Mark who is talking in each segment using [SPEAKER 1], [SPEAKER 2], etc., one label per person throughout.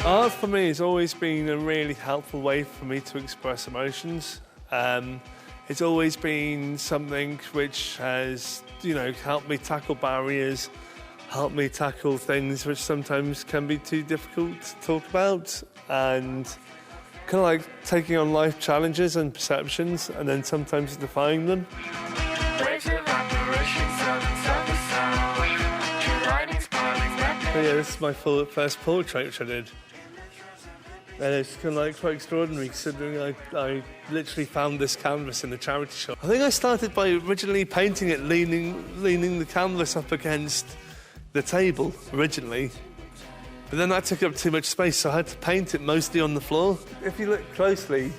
[SPEAKER 1] Art for me has always been a really helpful way for me to express emotions. It's always been something which has, helped me tackle barriers, helped me tackle things which sometimes can be too difficult to talk about, and kind of like taking on life challenges and perceptions and then sometimes defying them. So yeah, this is my first portrait which I did. And it's kind of like quite extraordinary considering I literally found this canvas in a charity shop. I think I started by originally painting it leaning the canvas up against the table originally. But then that took up too much space, so I had to paint it mostly on the floor. If you look closely,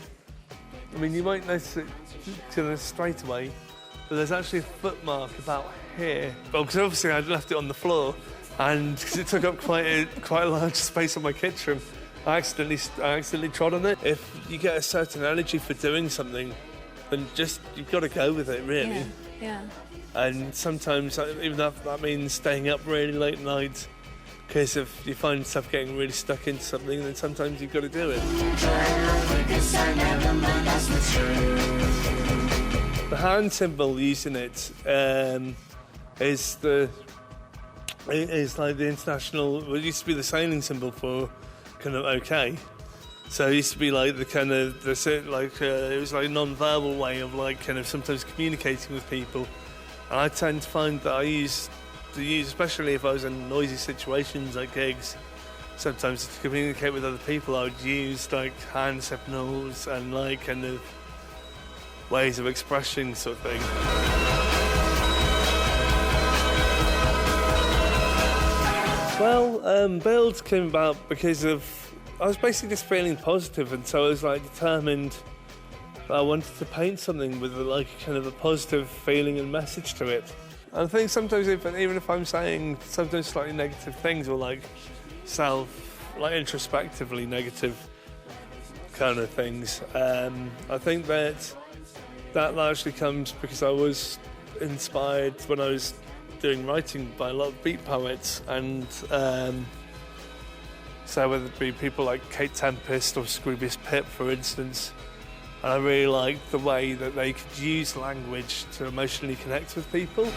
[SPEAKER 1] I mean, you might notice it kind of straight away, but there's actually a footmark about here. Well, because obviously I'd left it on the floor, and because it took up quite a large space on my kitchen, I accidentally trod on it. If you get a certain energy for doing something, then you've got to go with it, really.
[SPEAKER 2] Yeah.
[SPEAKER 1] And sometimes, even that means staying up really late at night, because if you find yourself getting really stuck into something, then sometimes you've got to do it. The hand symbol used in it is like the international. Well, it used to be the sailing symbol for kind of OK. So it used to be like it was like a non-verbal way of like kind of sometimes communicating with people. And I tend to find that I use, especially if I was in noisy situations like gigs, sometimes to communicate with other people, I would use like hand signals and like kind of ways of expressing sort of thing. Well, Build came about because I was basically just feeling positive, and so I was like determined that I wanted to paint something with like kind of a positive feeling and message to it. And I think sometimes even if I'm saying sometimes slightly negative things or like introspectively negative kind of things, I think that largely comes because I was inspired when I was doing writing by a lot of beat poets, and so whether it be people like Kate Tempest or Scroobius Pip, for instance, and I really liked the way that they could use language to emotionally connect with people.